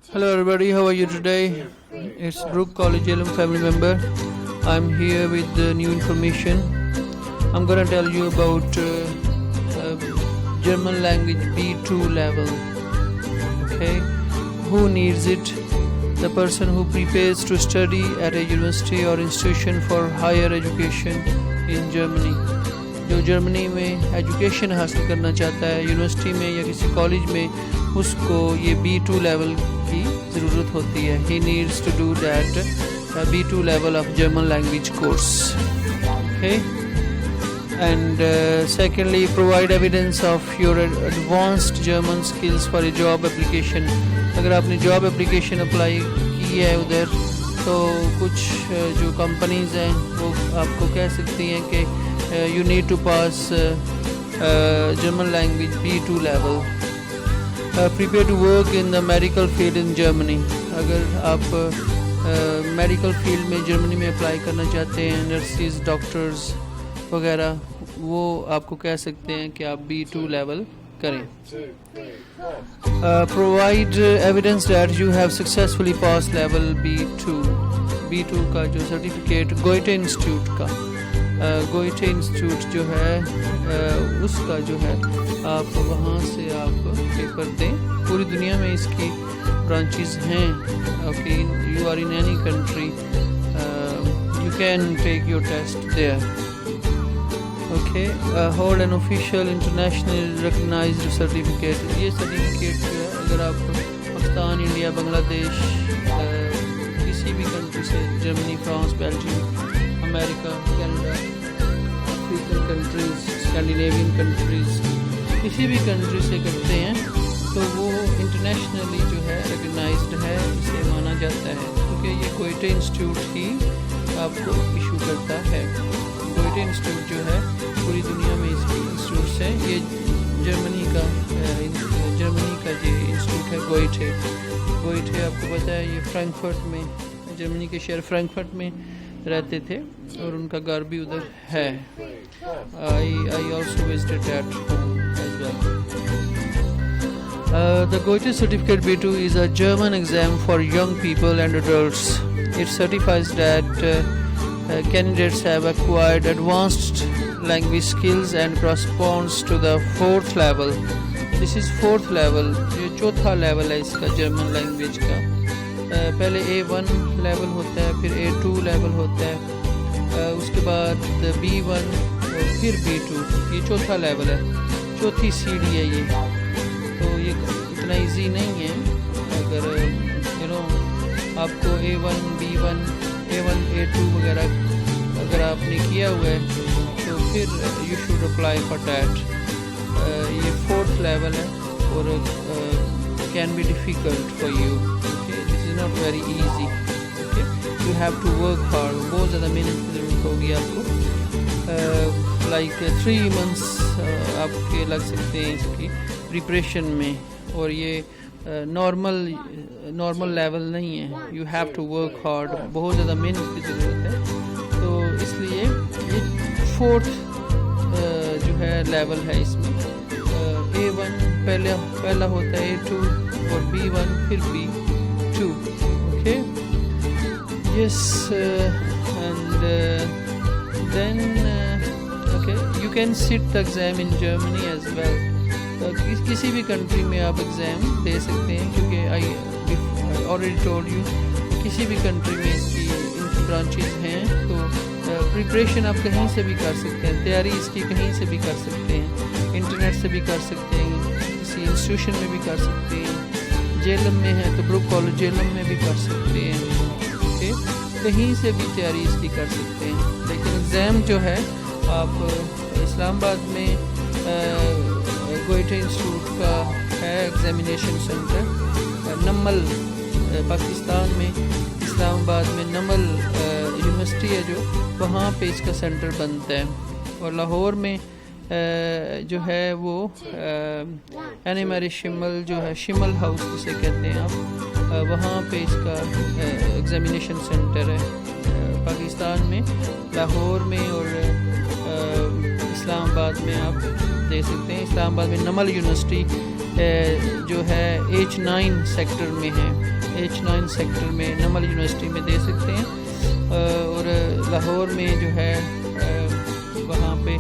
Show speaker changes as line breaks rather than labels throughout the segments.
Hello everybody, how are you today? It's Brook College alum family member. I'm here with the new information. I'm gonna tell you about German language B2 level. Okay, who needs it? The person who prepares to study at a university or institution for higher education in Germany. جو جرمنی میں education حاصل کرنا چاہتا ہے university میں یا کسی college میں، اس کو یہ B2 لیول کی ضرورت ہوتی ہے. He needs to do that B2 level of German language course. Okay. And secondly, provide evidence of your advanced German skills for a job application. اگر آپ نے جاب اپلیکیشن اپلائی کی ہے ادھر، تو کچھ جو کمپنیز ہیں وہ آپ کو کہہ سکتی ہیں کہ you need to pass German language B2 level. Prepare to work in the medical field in Germany. اگر آپ میڈیکل فیلڈ میں جرمنی میں اپلائی کرنا چاہتے ہیں، نرسز، ڈاکٹرز وغیرہ، وہ آپ کو کہہ سکتے ہیں کہ آپ B2 لیول کریں. Provide evidence that you have successfully passed level B2 کا جو سرٹیفکیٹ گوئٹے انسٹیٹیوٹ کا، گوئٹے انسٹیٹیوٹ جو ہے اس کا جو ہے آپ وہاں سے آپ پیپر دیں. پوری دنیا میں اس کی برانچز ہیں. Okay, you are in any country you can take your test there. Okay, hold an official international recognised certificate. یہ سرٹیفکیٹ جو ہے اگر آپ پاکستان، انڈیا، بنگلہ دیش، کسی بھی کنٹری سے، جرمنی، فرانس، بیلجیم، امریکہ، Canada, African countries, Scandinavian countries, کسی بھی کنٹری سے کرتے ہیں تو وہ انٹرنیشنلی جو ہے ریکگنائزڈ ہے، اسے مانا جاتا ہے، کیونکہ یہ گوئٹے انسٹیٹیوٹ ہی آپ کو ایشو کرتا ہے. گوئٹے انسٹیٹیوٹ جو ہے پوری دنیا میں اس کی انسٹیٹیوٹس ہیں. یہ جرمنی کا جو انسٹیٹیوٹ ہے گوئٹے آپ کو پتہ ہے، یہ فرینکفرٹ میں، جرمنی کے شہر فرینکفرٹ میں رہتے تھے اور ان کا گھر بھی ادھر ہے. I also visited that as well. The Goethe Certificate B2 is a German exam for young people and adults. It certifies that candidates have acquired advanced language skills and corresponds to the 4th level. This is 4th level. یہ چوتھا level ہے اس کا German language کا. پہلے A1 level ہوتا ہے، پھر A2 level ہوتا ہے، اس کے بعد B1 اور پھر B2. یہ چوتھا لیول ہے، چوتھی سیڑھی ہے یہ. تو یہ اتنا ایزی نہیں ہے. اگر آپ کو A1 B1 A1 A2 وغیرہ اگر آپ نے کیا ہوا ہے تو پھر you should apply for that. یہ 4th لیول ہے اور can be difficult for you. Okay, this is not very easy. Okay, you have to work hard. بہت زیادہ محنت کی ضرورت ہوگی آپ کو. like 3 months آپ کے لگ سکتے ہیں اس کی پریپریشن میں، اور یہ نارمل لیول نہیں ہے. you have to work hard. بہت زیادہ محنت کی ضرورت ہے، تو اس لیے یہ 4th جو ہے لیول ہے. اس میں A1 پہلا ہوتا ہے، A2 اور B1 پھر B2. Okay, yes. And then okay you can sit the exam in Germany as well. کسی بھی کنٹری میں آپ ایگزام دے سکتے ہیں، کیونکہ آئی آلریڈی ٹولڈ یو کسی بھی کنٹری میں ان کی برانچز ہیں. تو پریپریشن آپ کہیں سے بھی کر سکتے ہیں، تیاری اس کی کہیں سے بھی کر سکتے ہیں، انٹرنیٹ سے بھی کر سکتے ہیں، کسی انسٹیٹیوشن میں بھی کر سکتے ہیں. جیلم میں ہے تو بروک کالج جیلم میں بھی کر سکتے ہیں. اوکے، کہیں سے بھی تیاری اس کی کر سکتے ہیں. لیکن ایگزام جو ہے آپ اسلام آباد میں گوئٹے انسٹیٹیوٹ کا ہے ایگزامینیشن سینٹر. نمل پاکستان میں اسلام آباد میں نمل یونیورسٹی ہے جو، وہاں پہ اس کا سینٹر بنتا ہے. اور لاہور میں جو ہے وہ این میری شمل جو ہے، شمل ہاؤس جسے کہتے ہیں آپ، وہاں پہ اس کا ایگزامینیشن سینٹر ہے. پاکستان میں لاہور میں اور اسلام آباد میں آپ دے سکتے ہیں. اسلام آباد میں نمل یونیورسٹی جو ہے H9 سیکٹر میں ہے. H9 سیکٹر میں نمل یونیورسٹی میں دے سکتے ہیں. اور لاہور میں جو ہے وہاں پہ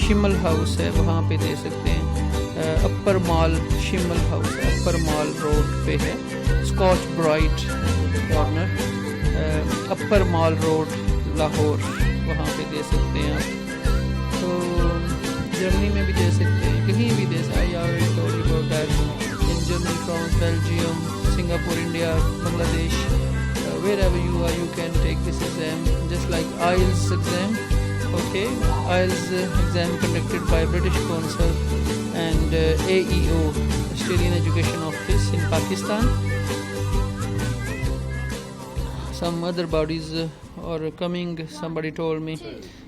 شمل ہاؤس ہے, وہاں پہ دے سکتے ہیں. اپر مال شمل ہاؤس اپر مال روڈ پہ ہے. اسکاچ برائٹ کارنر اپر مال روڈ لاہور, وہاں پہ دے سکتے ہیں آپ. تو جرمنی میں بھی دے سکتے ہیں, کہیں بھی دے سکتے ہیں. In Germany, France, Belgium, Singapore, India, Bangladesh, wherever you are, you can take this exam, just like IELTS exam. Okay, IELTS exam conducted by British Council and AEO, Australian Education Office in Pakistan. Some other bodies are coming, somebody told me,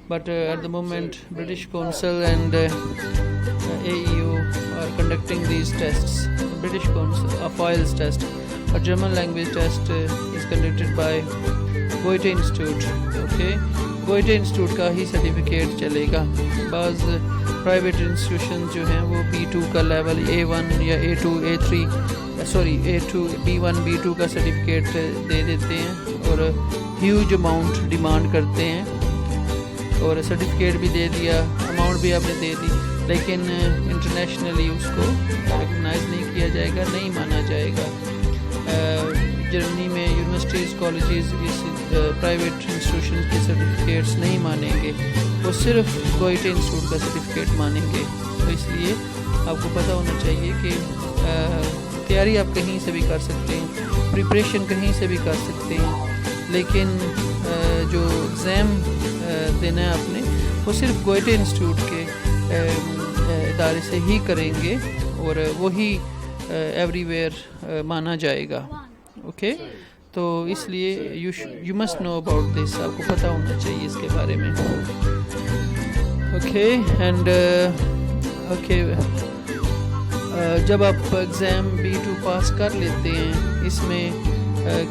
but at the moment British Council and AEO are conducting these tests. British Council of IELTS test, a German language test is conducted by Goethe Institute. Okay, Goethe Institute کا ہی certificate چلے گا. بعض private institution جو ہیں وہ B2 کا level A1 یا A2 A3 A2 B1 B2 کا certificate دے دیتے ہیں اور ہیوج اماؤنٹ ڈیمانڈ کرتے ہیں. اور سرٹیفکیٹ بھی دے دیا, اماؤنٹ بھی آپ نے دے دی, لیکن انٹرنیشنلی اس کو ریکگنائز نہیں کیا جائے گا, نہیں مانا جائے گا. جرمنی میں یونیورسٹیز, کالجز اس پرائیویٹ انسٹیٹیوشن کے سرٹیفکیٹس نہیں مانیں گے, وہ صرف گوئٹے انسٹیٹیوٹ کا سرٹیفکیٹ مانیں گے. تو اس لیے آپ کو پتہ ہونا چاہیے کہ تیاری آپ کہیں سے بھی کر سکتے ہیں, پریپریشن کہیں سے بھی کر سکتے ہیں, لیکن جو ایگزام دینا ہے آپ نے وہ صرف گوئٹے انسٹیٹیوٹ کے ادارے سے ہی کریں گے اور وہی ایوری ویئر مانا جائے گا. اوکے, تو اس لیے you must know about this, آپ کو پتہ ہونا چاہیے اس کے بارے میں. اوکے اینڈ اوکے, جب آپ ایگزام B2 پاس کر لیتے ہیں, اس میں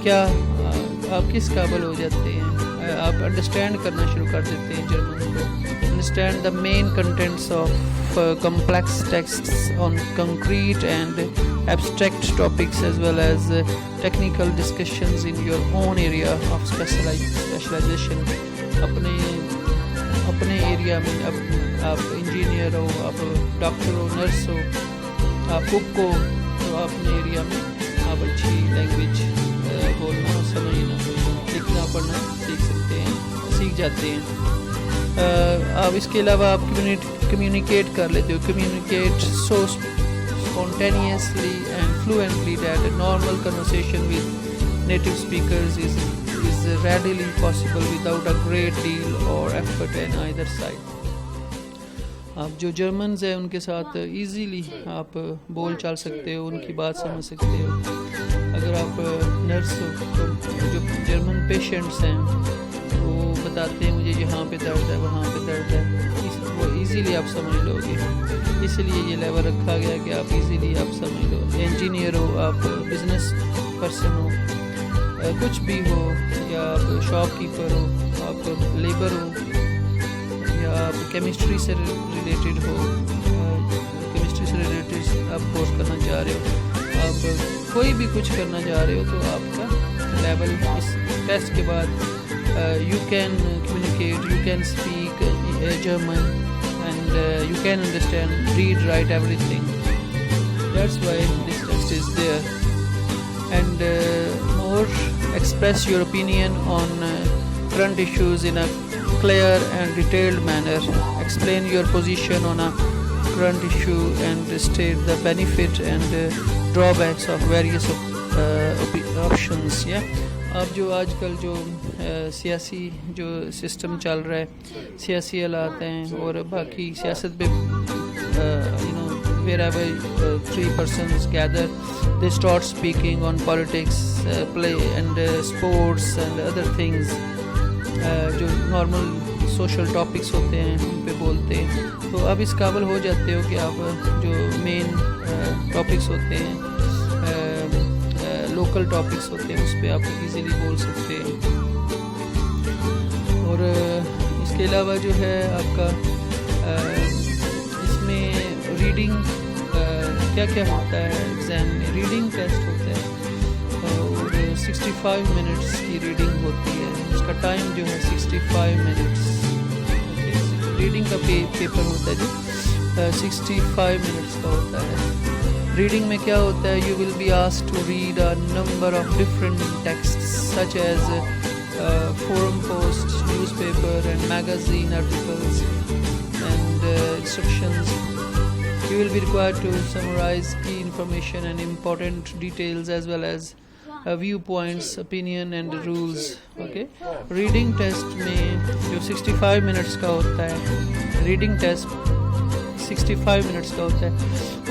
کیا آپ کس قابل ہو جاتے ہیں؟ آپ انڈرسٹینڈ کرنا شروع کر دیتے ہیں جرمن کو. Understand the main contents of complex texts on concrete and abstract topics as well as technical discussions in your own area of specialization. اپنے ایریا میں اب آپ انجینئر ہو, آپ ڈاکٹر ہو, نرس ہو, آپ کک ہو, تو اپنے ایریا میں آپ اچھی لینگویج بولنا, سمجھنا, لکھنا, پڑھنا سیکھ جاتے ہیں. آپ اس کے علاوہ آپ کمیونیکیٹ کر لیتے ہو. Communicate so spontaneously and fluently that a normal conversation with native speakers is readily possible without a great deal or effort on either side. آپ جو جرمنز ہیں ان کے ساتھ ایزیلی آپ بول چال سکتے ہو, ان کی بات سمجھ سکتے ہو. اگر آپ نرس ہو تو جو جرمن پیشنٹس ہیں وہ بتاتے ہیں مجھے یہاں پہ درد ہے, وہاں پہ درد ہے, وہ ایزیلی آپ سمجھ لو گے. اس لیے یہ لیول رکھا گیا کہ آپ ایزیلی آپ سمجھ لو. انجینئر ہو, آپ بزنس پرسن ہو, کچھ بھی ہو, یا آپ شاپ کیپر ہو, آپ لیبر ہو, یا آپ کیمسٹری سے ریلیٹڈ ہو, کیمسٹری سے ریلیٹڈ آپ کورس کرنا چاہ رہے ہو, آپ کوئی بھی کچھ کرنا چاہ رہے ہو, تو آپ کا لیول اس ٹیسٹ کے بعد you can communicate, you can speak German, and you can understand, read, write everything. That's why this test is there. And more, express your opinion on current issues in a clear and detailed manner. Explain your position on a current issue and state the benefit and drawbacks of various options. Yeah. اب جو آج کل جو سیاسی جو system چل رہا ہے, سیاسی حالات ہیں, اور باقی سیاست پہ wherever 3 persons gather, they start speaking on politics, play and sports and other things. جو نارمل سوشل ٹاپکس ہوتے ہیں ان پہ بولتے ہیں. تو اب اس قابل ہو جاتے ہو کہ آپ جو مین ٹاپکس ہوتے ہیں, لوکل ٹاپکس ہوتے ہیں, اس پہ آپ ایزیلی بول سکتے ہیں. اور اس کے علاوہ جو ہے آپ کا ریڈنگ کیا کیا ہوتا ہے ایگزام میں. ریڈنگ ٹیسٹ ہوتا ہے اور 65 منٹس کی ریڈنگ ہوتی ہے. اس کا ٹائم جو ہے 65 منٹس. ریڈنگ کا پیپر ہوتا ہے جو 65 منٹس کا ہوتا ہے. ریڈنگ میں کیا ہوتا ہے, you will be asked to read a number of different texts such as forum posts, newspaper and magazine articles and instructions. You will be required to summarize key information and important details as well as viewpoints, opinion and rules. Okay. Reading test میں جو 65 minutes کا ہوتا ہے, reading test 65 minutes کا ہوتا ہے,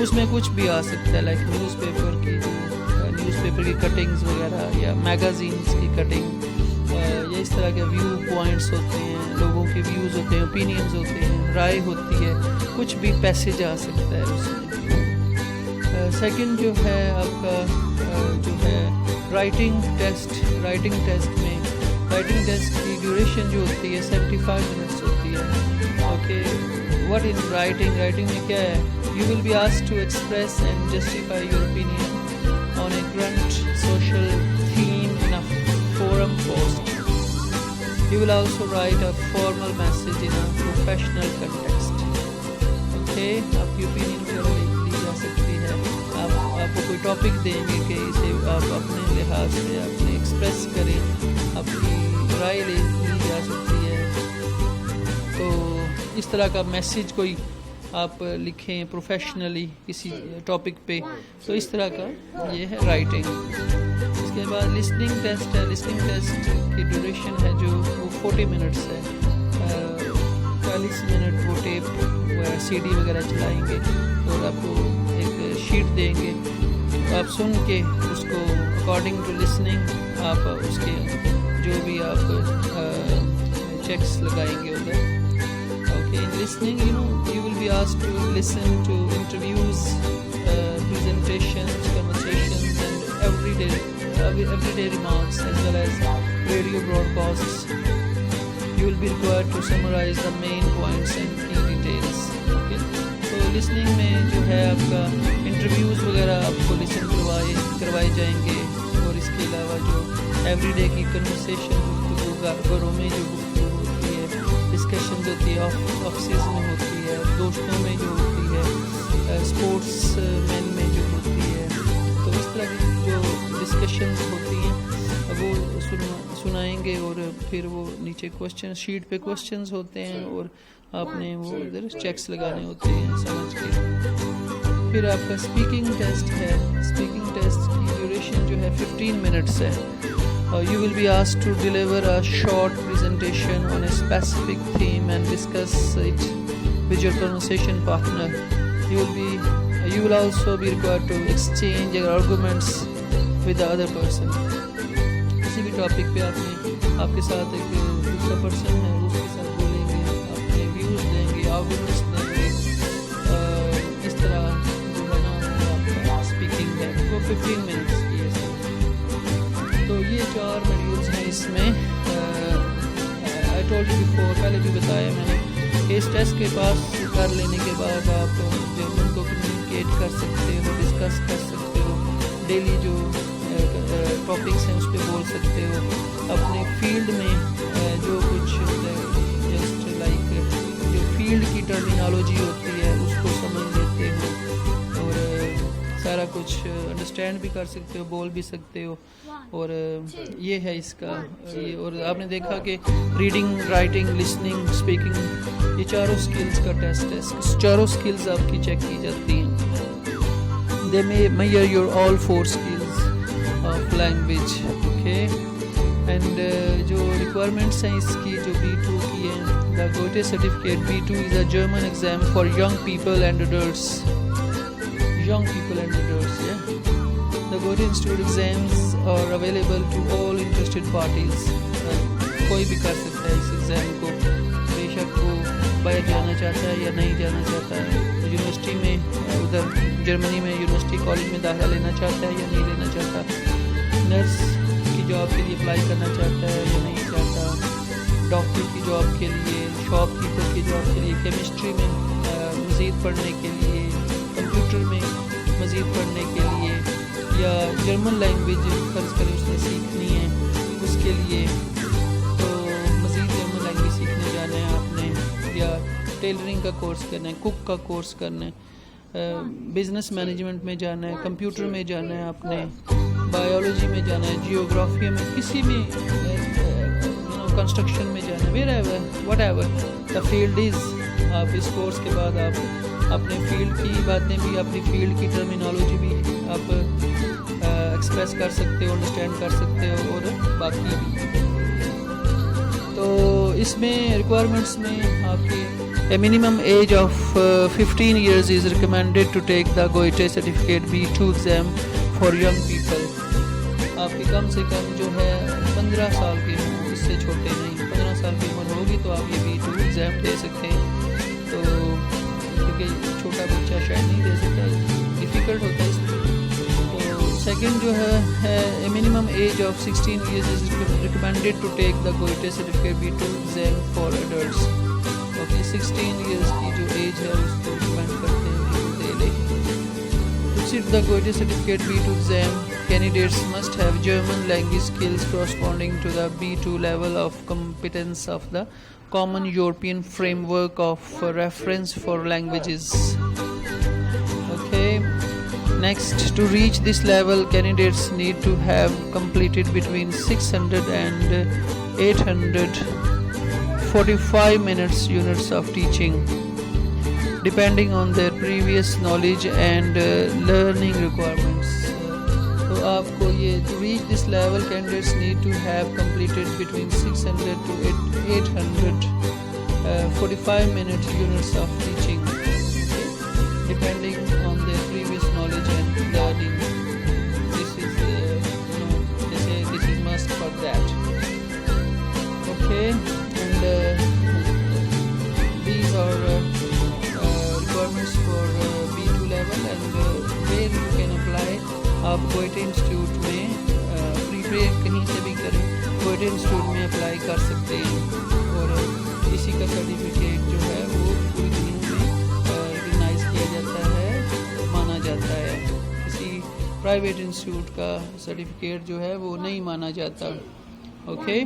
اس میں کچھ بھی آ سکتا ہے لائک نیوز پیپر کی کٹنگز وغیرہ یا میگزینس کی کٹنگ یا اس طرح کے ویو پوائنٹس ہوتے ہیں, لوگوں کے ویوز ہوتے ہیں, اوپینینز ہوتے ہیں, رائے ہوتی ہے, کچھ بھی پیسج آ سکتا ہے اس میں. سیکنڈ جو ہے آپ کا جو ہے رائٹنگ ٹیسٹ. رائٹنگ ٹیسٹ میں رائٹنگ ٹیسٹ کی ڈیوریشن جو ہوتی ہے 75 منٹس ہوتی ہے. اوکے, واٹ ان رائٹنگ میں کیا ہے, you will be asked to express and justify your opinion on a current social theme in a forum post. You will also write a formal message in a professional context. Okay, آپ کی opinion وغیرہ لی جا سکتی ہے. آپ کو کوئی ٹاپک دیں گے کہ اسے آپ اپنے لحاظ سے اپنے ایکسپریس کریں, اپنی رائے لی جا سکتی ہے. تو اس طرح کا میسیج کوئی آپ لکھیں پروفیشنلی کسی ٹاپک پہ, تو اس طرح کا یہ ہے رائٹنگ. اس کے بعد لسننگ ٹیسٹ ہے. لسننگ ٹیسٹ کی ڈیوریشن ہے جو وہ 40 منٹس ہے. 40 منٹ وہ ٹیپ سی ڈی وغیرہ چلائیں گے اور آپ کو ایک شیٹ دیں گے, آپ سن کے اس کو اکارڈنگ ٹو لسننگ آپ اس کے جو بھی آپ چیکس لگائیں گے ادھر. Okay, in listening, you will be asked to listen to interviews, presentations, conversations, and everyday remarks as well as radio broadcasts. You will be required to summarize the main points and key details. Okay, so listening میں جو ہے آپ کا interviews وغیرہ آپ کو لسن کروائے جائیں گے, اور اس کے علاوہ جو ایوری ڈے کی کنورسیشن گفتگو گھروں میں جو گفتگو ہوتی ہے, ڈسکشنز ہوتی ہے, آفسز میں ہوتی ہے, دوستوں میں جو ہوتی ہے, اسپورٹس مین میں جو ہوتی ہے, تو اس طرح کی جو ڈسکشنز ہوتی ہیں وہ سنائیں گے. اور پھر وہ نیچے کوشچن شیٹ پہ کوشچنز ہوتے ہیں اور آپ نے وہ ادھر چیکس لگانے ہوتے ہیں سمجھ کے. پھر آپ کا اسپیکنگ ٹیسٹ ہے. اسپیکنگ ٹیسٹ کی ڈیوریشن جو ہے 15 منٹس ہے. You will be asked to deliver a short presentation on a specific theme and discuss it with your conversation partner. You will also be required to exchange your arguments with the other person. کسی بھی topic پہ آپ کے ساتھ ایک دوسرا person ہے, اس کے ساتھ بولیں گے, اپنے ویوز دیں گے, آرگومنٹس دیں گے. اس طرح جو ہے نا آپ کا اسپیکنگ ہے وہ 15 منٹس کی ہے. تو یہ 4 موڈیولز ہیں اس میں. آئی ٹولڈ یو بیفور, پہلے بھی بتایا میں نے کہ اس ٹیسٹ کے پاس کر لینے کے بعد آپ جرمن کو کمیونیکیٹ کر سکتے ہو, ڈسکس کر سکتے ہو, ڈیلی جو ٹاپکس ہیں اس پہ بول سکتے ہو. اپنے فیلڈ میں جو کچھ جسٹ لائک جو فیلڈ کی ٹرمینالوجی ہوتی ہے اس کو سمجھ لیتے ہو, اور سارا کچھ انڈرسٹینڈ بھی کر سکتے ہو, بول بھی سکتے ہو. اور یہ ہے اس کا یہ. اور آپ نے دیکھا کہ ریڈنگ, رائٹنگ, لسننگ, اسپیکنگ, یہ چاروں سکلز کا ٹیسٹ ہے. چاروں سکلز آپ کی چیک کی جاتی ہیں. دے may measure your all 4 skills of language. Okay, and جو ریکوائرمنٹس ہیں اس کی جو B2 کی ہیں, the Goethe certificate B2 is a German exam for young people and adults. Young people and adults, yeah. The Goethe Institute exams are available to all interested parties. کوئی بھی کر سکتا ہے اس ایگزام کو, بے شک وہ باہر جانا چاہتا ہے یا نہیں جانا چاہتا ہے, یونیورسٹی میں ادھر جرمنی میں یونیورسٹی کالج میں داخلہ لینا چاہتا ہے یا نہیں لینا چاہتا, نرس کی جاب کے لیے اپلائی کرنا چاہتا ہے یا نہیں چاہتا, ڈاکٹر کی جاب کے لیے, شاپ کیپر کی جاب کے لیے, کیمسٹری میں مزید پڑھنے کے لیے, کمپیوٹر میں مزید پڑھنے کے لیے، یا جرمن لینگویج فرض کریں اس نے سیکھنی ہے، اس کے لیے تو مزید جرمن لینگویج سیکھنے جانا ہے آپ نے، یا ٹیلرنگ کا کورس کرنا ہے، کوک کا کورس کرنا ہے، بزنس مینجمنٹ میں جانا ہے، کمپیوٹر میں جانا ہے آپ نے، بایولوجی میں جانا ہے، جیوگرافی میں، کسی بھی کنسٹرکشن میں جانا ہے، where ever what ever the field is, آپ اس کورس کے بعد آپ اپنے فیلڈ کی باتیں بھی، اپنی فیلڈ کی ٹرمینالوجی بھی آپ ایکسپریس کر سکتے ہو، انڈرسٹینڈ کر سکتے ہو، اور باقی بھی. تو اس میں ریکوائرمنٹس میں آپ کے A minimum age of 15 years is recommended to take the GOETE certificate B2 exam for young people. آپ کی کم سے کم جو ہے 15 سال کے ہوں، اس سے چھوٹے نہیں. 15 سال کی عمر ہوگی تو آپ یہ B2 ایگزام دے سکتے ہیں. تو کیونکہ چھوٹا بچہ شاید نہیں دے سکتا، ڈیفیکلٹ ہوتا ہے اس میں. تو سیکنڈ جو ہے A minimum age of 16 years is recommended to take the GOETE certificate B2 exam for adults. 16 years کی جو ایج ہے اس کو ریکمینڈ کرتے ہیں کہ وہ دے لیں. To sit the GOETE certificate B2 exam, candidates must have German language skills corresponding to the B2 level of competence of the Common European Framework of Reference for Languages. Okay. Next, to reach this level, candidates need to have completed between 600 and 845 units of teaching, depending on their previous knowledge and learning requirements. تو آپ کو یہ to reach this level, candidates need to have completed between 600 to 845 units of teaching, depending on their previous knowledge and learning. This is they say this is must for that. Okay, and these are requirements for B2 level, and where you can apply. آپ GOETE institute میں پری کہیں سے بھی کریں، GOETE institute میں apply کر سکتے ہیں، اور اسی کا سرٹیفکیٹ جو ہے وہ پوری دنیا میں ریکگنائز کیا جاتا ہے، مانا جاتا ہے. کسی پرائیویٹ انسٹیٹیوٹ کا سرٹیفکیٹ جو ہے وہ نہیں مانا جاتا. اوکے،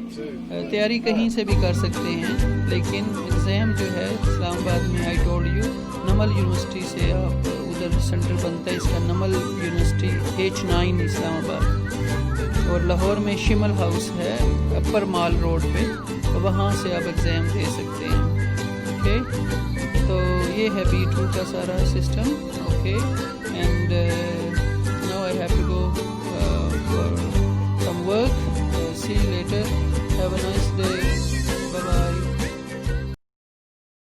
تیاری کہیں سے بھی کر سکتے ہیں، لیکن ایگزام جو ہے اسلام آباد میں I told you NUML university سے آپ ادھر سینٹر بنتا ہے اس کا، نمل یونیورسٹی H9 اسلام آباد، اور لاہور میں شمل ہاؤس ہے اپر مال روڈ پہ، وہاں سے آپ ایگزام دے سکتے ہیں. اوکے، تو یہ ہے B2 کا سارا system. Okay, and now I have to go